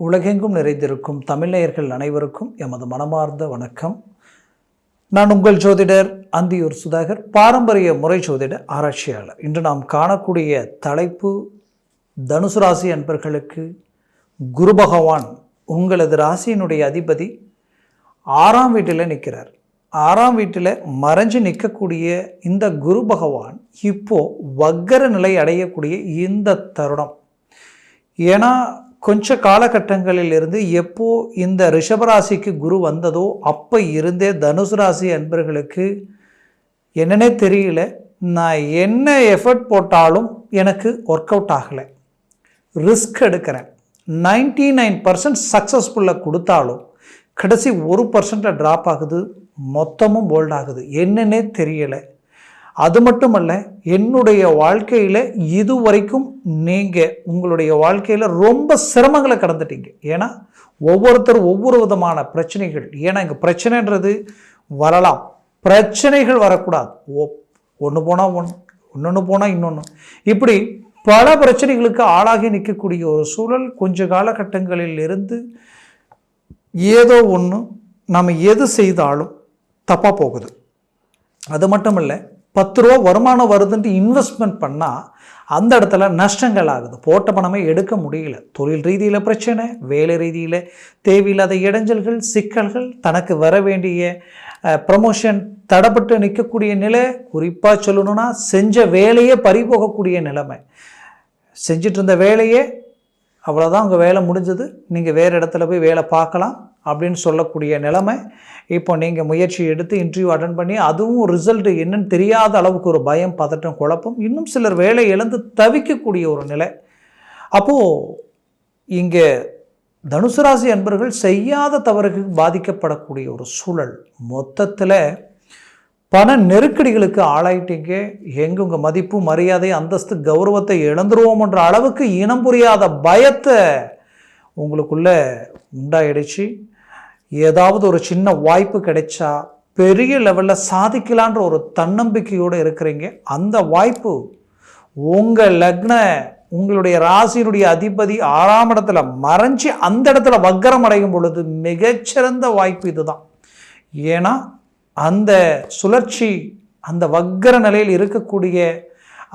உலகெங்கும் நிறைந்திருக்கும் தமிழர்கள் அனைவருக்கும் எமது மனமார்ந்த வணக்கம். நான் உங்கள் ஜோதிடர் அந்தியூர் சுதாகர், பாரம்பரிய முறை ஜோதிட ஆராய்ச்சியாளர். இன்று நாம் காணக்கூடிய தலைப்பு, தனுசு ராசி அன்பர்களுக்கு குரு பகவான் உங்களது ராசியினுடைய அதிபதி 6ஆம் வீட்டில் நிற்கிறார். 6ஆம் வீட்டில் மறைஞ்சு நிற்கக்கூடிய இந்த குரு பகவான் இப்போ வக்கர நிலை அடையக்கூடிய இந்த தருணம். ஏன்னா கொஞ்ச காலகட்டங்களில் இருந்து எப்போ இந்த ரிஷபராசிக்கு குரு வந்ததோ அப்போ இருந்தே தனுசு ராசி அன்பர்களுக்கு என்னன்னே தெரியல, நான் என்ன எஃபர்ட் போட்டாலும் எனக்கு ஒர்க் அவுட் ஆகலை, ரிஸ்க் எடுக்கிறேன், 99% சக்ஸஸ்ஃபுல்லாக கொடுத்தாலும் கடைசி 1% ட்ராப் ஆகுது, மொத்தமும் போல்ட் ஆகுது, என்னன்னே தெரியலை. அது மட்டுமல்ல, என்னுடைய வாழ்க்கையில் இதுவரைக்கும் நீங்கள் உங்களுடைய வாழ்க்கையில் ரொம்ப சிரமங்களை கடந்துட்டீங்க. ஏன்னா ஒவ்வொருத்தரும் ஒவ்வொரு விதமான பிரச்சனைகள். ஏன்னா இங்கே பிரச்சனைன்றது வரலாம், பிரச்சனைகள் வரக்கூடாது. ஒன்று போனால் இன்னொன்று போனால் இன்னொன்று, இப்படி பல பிரச்சனைகளுக்கு ஆளாகி நிற்கக்கூடிய ஒரு சூழல் கொஞ்ச காலகட்டங்களில் இருந்து ஏதோ ஒன்று நம்ம எது செய்தாலும் தப்பாக போகுது. அது மட்டும் இல்லை, 10 ரூபா வருமானம் வருதுன்ட்டு இன்வெஸ்ட்மெண்ட் பண்ணால் அந்த இடத்துல நஷ்டங்கள் ஆகுது, போட்ட பணமே எடுக்க முடியல. தொழில் ரீதியில் பிரச்சனை, வேலை ரீதியில் தேவையில்லாத இடைஞ்சல்கள், சிக்கல்கள், தனக்கு வர வேண்டிய ப்ரமோஷன் தடைப்பட்டு நிற்கக்கூடிய நிலை. குறிப்பாக சொல்லணும்னா செஞ்ச வேலையே பறிபோகக்கூடிய நிலைமை. செஞ்சிட்டு இருந்த வேலையே அவ்வளோதான், உங்கள் வேலை முடிஞ்சது, நீங்கள் வேறு இடத்துல போய் வேலை பார்க்கலாம் அப்படின்னு சொல்லக்கூடிய நிலைமை. இப்போ நீங்கள் முயற்சி எடுத்து இன்டர்வியூ அட்டன் பண்ணி அதுவும் ரிசல்ட் என்னன்னு தெரியாத அளவுக்கு ஒரு பயம், பதட்டம், குழப்பம், இன்னும் சிலர் வேலை இழந்து தவிக்கக்கூடிய ஒரு நிலை. அப்போது இங்கே தனுசு ராசி அன்பர்கள் செய்யாத தவறுக்கு பாதிக்கப்படக்கூடிய ஒரு சூழல். மொத்தத்தில் பண நெருக்கடிகளுக்கு ஆளாயிட்டீங்க. எங்கே உங்கள் மதிப்பு, மரியாதை, அந்தஸ்து, கௌரவத்தை இழந்துருவோம்ன்ற அளவுக்கு இனம் புரியாத பயத்தை உங்களுக்குள்ளே உண்டாயிடுச்சு. ஏதாவது ஒரு சின்ன வாய்ப்பு கிடைச்சா பெரிய லெவலில் சாதிக்கலான்ற ஒரு தன்னம்பிக்கையோடு இருக்கிறீங்க. அந்த வாய்ப்பு உங்கள் லக்ன, உங்களுடைய ராசியினுடைய அதிபதி 6ஆம் இடத்துல மறைஞ்சி அந்த இடத்துல வக்கரம் அடையும் பொழுது மிகச்சிறந்த வாய்ப்பு இதுதான். ஏன்னா அந்த சுழற்சி, அந்த வக்கர நிலையில் இருக்கக்கூடிய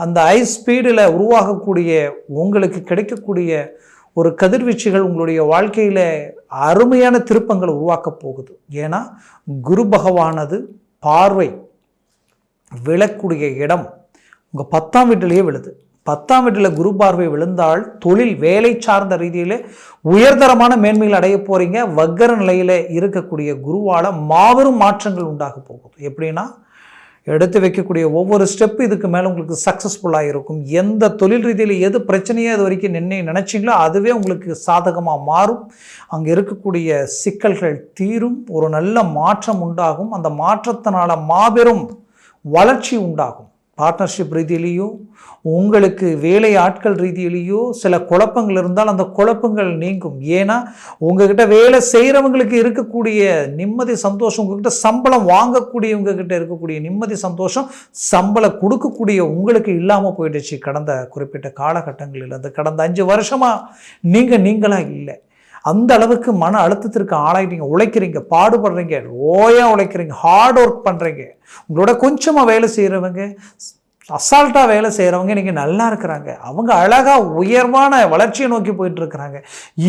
அந்த ஹை ஸ்பீடில் உருவாகக்கூடிய உங்களுக்கு கிடைக்கக்கூடிய ஒரு கதிர்வீச்சுகள் உங்களுடைய வாழ்க்கையில் அருமையான திருப்பங்களை உருவாக்க போகுது. ஏன்னா குரு பகவானது பார்வை விழக்கூடிய இடம் உங்கள் 10ஆம் வீட்டிலேயே விழுது. 10ஆம் வீட்டில் குரு பார்வை விழுந்தால் தொழில், வேலை சார்ந்த ரீதியில் உயர்தரமான மேன்மைகள் அடைய போகிறீங்க. வக்கர நிலையில் இருக்கக்கூடிய குருவால் மாபெரும் மாற்றங்கள் உண்டாக போகுது. எப்படின்னா எடுத்து வைக்கக்கூடிய ஒவ்வொரு ஸ்டெப்பு இதுக்கு மேலே உங்களுக்கு சக்ஸஸ்ஃபுல்லாக இருக்கும். எந்த தொழில் ரீதியில் எது பிரச்சனையோ அது வரைக்கும் நினச்சிங்களோ அதுவே உங்களுக்கு சாதகமாக மாறும். அங்கே இருக்கக்கூடிய சிக்கல்கள் தீரும், ஒரு நல்ல மாற்றம் உண்டாகும். அந்த மாற்றத்தினால மாபெரும் வளர்ச்சி உண்டாகும். பார்ட்னர்ஷிப் ரீதியிலேயோ, உங்களுக்கு வேலை ஆட்கள் ரீதியிலேயோ சில குழப்பங்கள் இருந்தால் அந்த குழப்பங்கள் நீங்கும். ஏன்னா உங்ககிட்ட வேலை செய்கிறவங்களுக்கு இருக்கக்கூடிய நிம்மதி, சந்தோஷம், உங்ககிட்ட சம்பளம் வாங்கக்கூடியவங்ககிட்ட இருக்கக்கூடிய நிம்மதி, சந்தோஷம், சம்பளம் கொடுக்கக்கூடிய உங்களுக்கு இல்லாமல் போயிடுச்சு. கடந்த குறிப்பிட்ட காலகட்டங்களில் அந்த கடந்த 5 வருஷமாக நீங்களாக இல்லை. அந்த அளவுக்கு மன அழுத்தத்திற்கு ஆளாயிட்டீங்க. உழைக்கிறீங்க, பாடுபடுறீங்க, ஓயாக உழைக்கிறீங்க, ஹார்ட் ஒர்க் பண்ணுறீங்க. உங்களோட கொஞ்சமாக வேலை செய்கிறவங்க, அசால்ட்டாக வேலை செய்கிறவங்க நீங்கள் நல்லா இருக்கிறாங்க. அவங்க அழகாக உயர்வான வளர்ச்சியை நோக்கி போயிட்டுருக்கிறாங்க.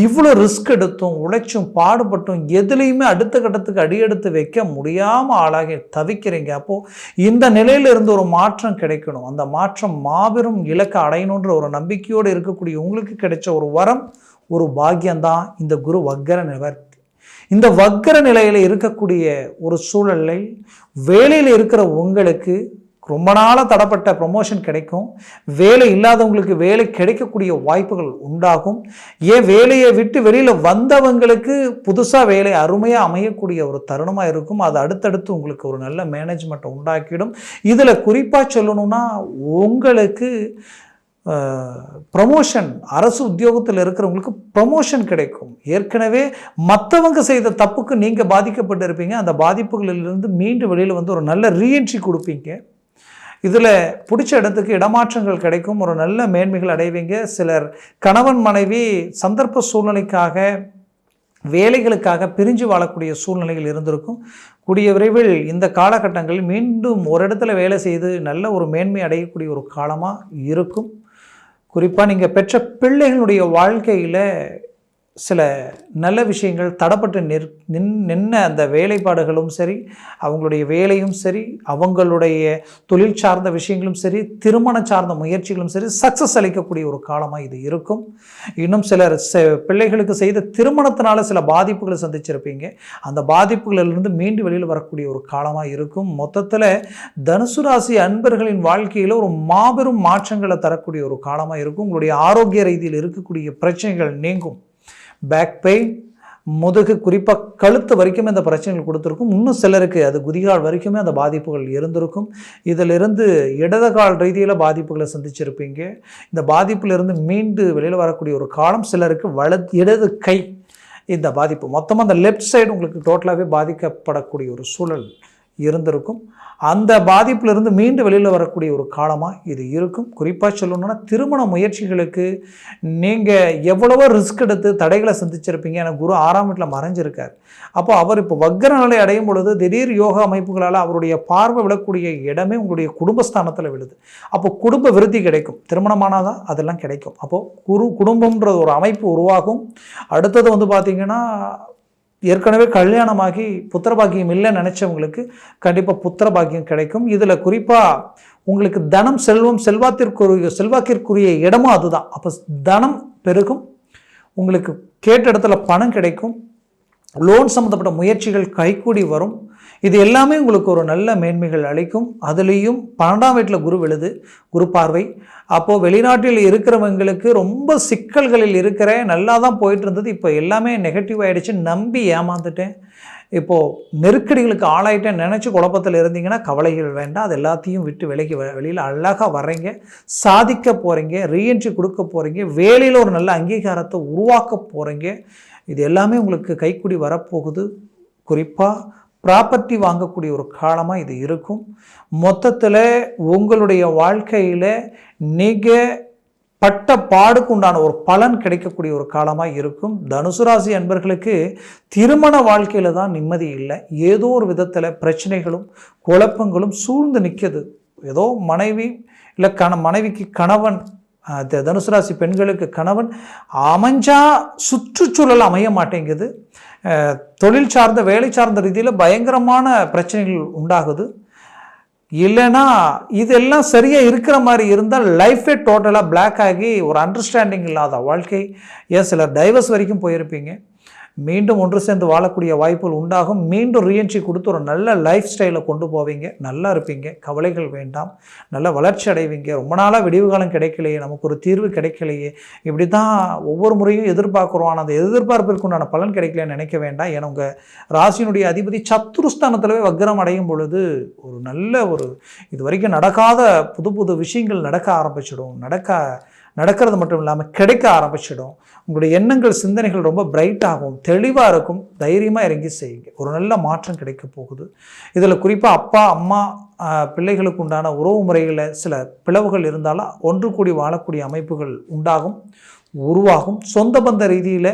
இவ்வளோ ரிஸ்க் எடுத்தும் உழைச்சும் பாடுபட்டும் எதுலேயுமே அடுத்த கட்டத்துக்கு அடியெடுத்து வைக்க முடியாமல் ஆளாகி தவிக்கிறீங்க. அப்போது இந்த நிலையிலிருந்து ஒரு மாற்றம் கிடைக்கணும். அந்த மாற்றம் மாபெரும் இலக்கை அடையணுன்ற ஒரு நம்பிக்கையோடு இருக்கக்கூடிய உங்களுக்கு கிடைச்ச ஒரு வரம், ஒரு பாக்கியம்தான் இந்த குரு வக்கர நிவர்த்தி. இந்த வக்கர நிலையில் இருக்கக்கூடிய ஒரு சூழலில் வேலையில் இருக்கிற உங்களுக்கு ரொம்ப நாளாக தடப்பட்ட ப்ரொமோஷன் கிடைக்கும். வேலை இல்லாதவங்களுக்கு வேலை கிடைக்கக்கூடிய வாய்ப்புகள் உண்டாகும். ஏன் வேலையை விட்டு வெளியில் வந்தவங்களுக்கு புதுசாக வேலை அருமையாக அமையக்கூடிய ஒரு தருணமாக இருக்கும். அது அடுத்தடுத்து உங்களுக்கு ஒரு நல்ல மேனேஜ்மெண்ட்டை உண்டாக்கிடும். இதில் குறிப்பாக சொல்லணும்னா உங்களுக்கு ப்ரமோஷன், அரசு உத்தியோகத்தில் இருக்கிறவங்களுக்கு ப்ரமோஷன் கிடைக்கும். ஏற்கனவே மற்றவங்க செய்த தப்புக்கு நீங்கள் பாதிக்கப்பட்டு இருப்பீங்க. அந்த பாதிப்புகளிலிருந்து மீண்டும் வெளியில் வந்து ஒரு நல்ல ரீஎன்ட்ரி கொடுப்பீங்க. இதில் பிடிச்ச இடத்துக்கு இடமாற்றங்கள் கிடைக்கும், ஒரு நல்ல மேன்மைகள் அடைவீங்க. சிலர் கணவன் மனைவி சந்தர்ப்ப சூழ்நிலைக்காக வேலைகளுக்காக பிரிஞ்சு வாழக்கூடிய சூழ்நிலைகள் இருந்திருக்கும். கூடிய விரைவில் இந்த காலகட்டங்களில் மீண்டும் ஒரு இடத்துல வேலை செய்து நல்ல ஒரு மேன்மை அடையக்கூடிய ஒரு காலமாக இருக்கும். குறிப்பாக நீங்கள் பெற்ற பிள்ளைகளுடைய வாழ்க்கையில் சில நல்ல விஷயங்கள் தடப்பட்டு நின்ன அந்த வேலைப்பாடுகளும் சரி, அவங்களுடைய வேலையும் சரி, அவங்களுடைய தொழில் சார்ந்த விஷயங்களும் சரி, திருமணம் சார்ந்த முயற்சிகளும் சரி சக்ஸஸ் அளிக்கக்கூடிய ஒரு காலமாக இது இருக்கும். இன்னும் சிலர் பிள்ளைகளுக்கு செய்த திருமணத்தினால சில பாதிப்புகளை சந்திச்சிருப்பீங்க. அந்த பாதிப்புகளிலிருந்து மீண்டு வெளியில் வரக்கூடிய ஒரு காலமாக இருக்கும். மொத்தத்தில் தனுசு ராசி அன்பர்களின் வாழ்க்கையில் ஒரு மாபெரும் மாற்றங்களை தரக்கூடிய ஒரு காலமாக இருக்கும். உங்களுடைய ஆரோக்கிய ரீதியில் இருக்கக்கூடிய பிரச்சனைகள் நீங்கும். பேக் பெயின், முதுகு, குறிப்பாக கழுத்து வரைக்குமே அந்த பிரச்சனைகள் கொடுத்துருக்கும். இன்னும் சிலருக்கு அது குதிகால் வரைக்குமே அந்த பாதிப்புகள் இருந்திருக்கும். இதிலிருந்து இடது கால் ரீதியில் பாதிப்புகளை சந்திச்சிருப்பீங்க. இந்த பாதிப்பிலிருந்து மீண்டு வெளியில் வரக்கூடிய ஒரு காலம். சிலருக்கு இடது கை இந்த பாதிப்பு, மொத்தமாக அந்த லெஃப்ட் சைடு உங்களுக்கு டோட்டலாகவே பாதிக்கப்படக்கூடிய ஒரு சூழல் இருந்திருக்கும். அந்த பாதிப்பிலிருந்து மீண்டு வெளியில் வரக்கூடிய ஒரு காலமாக இது இருக்கும். குறிப்பாக சொல்லணும்னா திருமண முயற்சிகளுக்கு நீங்கள் எவ்வளவோ ரிஸ்க் எடுத்து தடைகளை சந்திச்சிருப்பீங்க. எனக்கு குரு 6ஆம் வீட்டில் மறைஞ்சிருக்கார். அப்போ அவர் இப்போ வக்ர நிலை அடையும் பொழுது திடீர் யோக அமைப்புகளால் அவருடைய பார்வை விழக்கூடிய இடமே உங்களுடைய குடும்பஸ்தானத்தில் விழுது. அப்போ குடும்ப விருத்தி கிடைக்கும். திருமணமானாதான் அதெல்லாம் கிடைக்கும். அப்போது குடும்பம்ன்ற ஒரு அமைப்பு உருவாகும். அடுத்தது பார்த்திங்கன்னா, ஏற்கனவே கல்யாணமாகி புத்திரபாக்கியம் இல்லைன்னு நினச்சவங்களுக்கு கண்டிப்பாக புத்திரபாக்கியம் கிடைக்கும். இதில் குறிப்பாக உங்களுக்கு தனம், செல்வம், செல்வாக்கிற்குரிய இடமும் அதுதான். அப்போ தனம் பெருகும், உங்களுக்கு கேட்ட இடத்துல பணம் கிடைக்கும், லோன் சம்மந்தப்பட்ட முயற்சிகள் கைகூடி வரும். இது எல்லாமே உங்களுக்கு ஒரு நல்ல மேன்மைகள் அளிக்கும். அதுலேயும் 12ஆம் வீட்டில் குரு விழுது, குரு பார்வை. அப்போது வெளிநாட்டில் இருக்கிறவங்களுக்கு ரொம்ப சிக்கல்களில் நல்லா தான் போயிட்டு இருந்தது. இப்போ எல்லாமே நெகட்டிவ் ஆகிடுச்சு, நம்பி ஏமாந்துட்டேன், இப்போது நெருக்கடிகளுக்கு ஆளாயிட்டேன் நினச்சி குழப்பத்தில் இருந்தீங்கன்னா கவலைகள் வேண்டாம். அது எல்லாத்தையும் விட்டு வெளியில் அழகாக வர்றீங்க, சாதிக்க போகிறீங்க, ரீஎன்ட்ரி கொடுக்க போகிறீங்க, வேலையில் ஒரு நல்ல அங்கீகாரத்தை உருவாக்க போகிறீங்க. இது எல்லாமே உங்களுக்கு கைக்கூடி வரப்போகுது. குறிப்பாக ப்ராப்பர்ட்டி வாங்கக்கூடிய ஒரு காலமாக இது இருக்கும். மொத்தத்தில் உங்களுடைய வாழ்க்கையில் நீங்கள் பட்ட பாடுக்கு உண்டான ஒரு பலன் கிடைக்கக்கூடிய ஒரு காலமாக இருக்கும். தனுசு ராசி அன்பர்களுக்கு திருமண வாழ்க்கையில் தான் நிம்மதி இல்லை. ஏதோ ஒரு விதத்தில் பிரச்சனைகளும் குழப்பங்களும் சூழ்ந்து நிற்குது. ஏதோ மனைவி இல்லை மனைவிக்கு கணவன், தனுசு ராசி பெண்களுக்கு கணவன் அமைஞ்சா சுற்றுச்சூழல் அமைய மாட்டேங்குது. தொழில் சார்ந்த வேலை சார்ந்த ரீதியில் பயங்கரமான பிரச்சனைகள் உண்டாகுது. இல்லைன்னா இதெல்லாம் சரியாக இருக்கிற மாதிரி இருந்தால் லைஃபே டோட்டலாக பிளாக் ஆகி ஒரு அண்டர்ஸ்டாண்டிங் இல்லாத வாழ்க்கை. ஏன் சிலர் டைவர்ஸ் வரைக்கும் போயிருப்பீங்க. மீண்டும் ஒன்று சேர்ந்து வாழக்கூடிய வாய்ப்புகள் உண்டாகும். மீண்டும் ரீஎன்ட்ரி கொடுத்து ஒரு நல்ல லைஃப் ஸ்டைலை கொண்டு போவீங்க, நல்லா இருப்பீங்க, கவலைகள் வேண்டாம், நல்ல வளர்ச்சி அடைவீங்க. ரொம்ப நாளாக விடிவு காலம் கிடைக்கலையே, நமக்கு ஒரு தீர்வு கிடைக்கலையே, இப்படி தான் ஒவ்வொரு முறையும் எதிர்பார்க்குறோம், ஆனால் அந்த எதிர்பார்ப்பிற்குண்டான பலன் கிடைக்கலன்னு நினைக்க வேண்டாம். ஏன்னா உங்கள் ராசியினுடைய அதிபதி சத்துருஸ்தானத்திலவே வக்ரம் அடையும் பொழுது ஒரு நல்ல இது வரைக்கும் நடக்காத புது விஷயங்கள் நடக்க ஆரம்பிச்சிடும். நடக்கிறது மட்டும் இல்லாமல் கிடைக்க ஆரம்பிச்சிடும். உங்களுடைய எண்ணங்கள், சிந்தனைகள் ரொம்ப பிரைட்டாகும், தெளிவாக இருக்கும். தைரியமாக இறங்கி செய்யுங்க, ஒரு நல்ல மாற்றம் கிடைக்க போகுது. இதில் குறிப்பாக அப்பா அம்மா பிள்ளைகளுக்கு உண்டான உறவு முறைகளில் சில பிளவுகள் இருந்தாலும் ஒன்று கூடி வாழக்கூடிய அமைப்புகள் உருவாகும். சொந்த பந்த ரீதியில்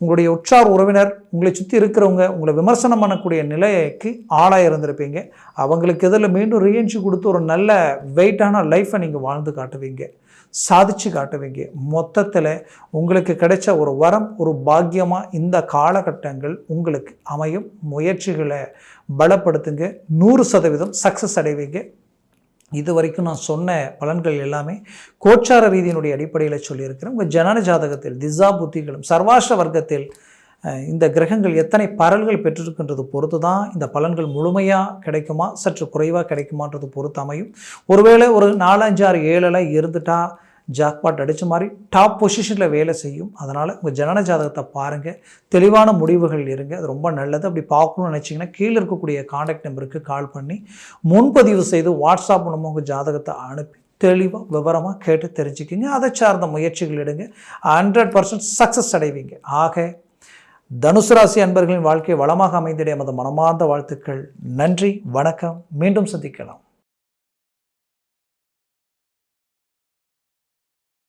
உங்களுடைய உற்றார் உறவினர், உங்களை சுற்றி இருக்கிறவங்க உங்களை விமர்சனம் பண்ணக்கூடிய நிலைக்கு ஆளாக இருந்திருப்பீங்க. அவங்களுக்கு இதில் மீண்டும் ரீஎன்ட்ரி கொடுத்து ஒரு நல்ல வெயிட்டான லைஃப்பை நீங்கள் வாழ்ந்து காட்டுவீங்க, சாதிச்சு காட்டுவீங்க. மொத்தத்தில் உங்களுக்கு கிடைச்ச ஒரு வரம், ஒரு பாக்கியமாக இந்த காலகட்டங்கள் உங்களுக்கு அமையும். முயற்சிகளை பலப்படுத்துங்க, 100% சக்ஸஸ் அடைவீங்க. இது வரைக்கும் நான் சொன்ன பலன்கள் எல்லாமே கோச்சார ரீதியினுடைய அடிப்படையில் சொல்லியிருக்கிறேன். உங்கள் ஜனன ஜாதகத்தில் திசா புத்திகளும் சர்வாஷ்ட வர்க்கத்தில் இந்த கிரகங்கள் எத்தனை பரல்கள் பெற்றிருக்கின்றது பொறுத்து தான் இந்த பலன்கள் முழுமையாக கிடைக்குமா, சற்று குறைவாக கிடைக்குமான்றது பொறுத்து அமையும். ஒருவேளை ஒரு 4, 5, 6, 7 இருந்துட்டா ஜாக்பாட் அடித்த மாதிரி டாப் பொசிஷனில் வேலை செய்யும். அதனால் உங்கள் ஜனன ஜாதகத்தை பாருங்கள், தெளிவான முடிவுகள் இருங்க, அது ரொம்ப நல்லது. அப்படி பார்க்கணும்னு நினச்சிங்கன்னா கீழே இருக்கக்கூடிய காண்டாக்ட் நம்பருக்கு கால் பண்ணி முன்பதிவு செய்து வாட்ஸ்அப் மூலமாக உங்கள் ஜாதகத்தை அனுப்பி தெளிவாக விவரமாக கேட்டு தெரிஞ்சுக்கிங்க. அதை சார்ந்த முயற்சிகள் எடுங்க, 100% சக்ஸஸ் அடைவீங்க. ஆக தனுசு ராசி அன்பர்களின் வாழ்க்கை வளமாக அமைந்திட எமது மனமார்ந்த வாழ்த்துக்கள். நன்றி, வணக்கம். மீண்டும் சந்திக்கலாம்.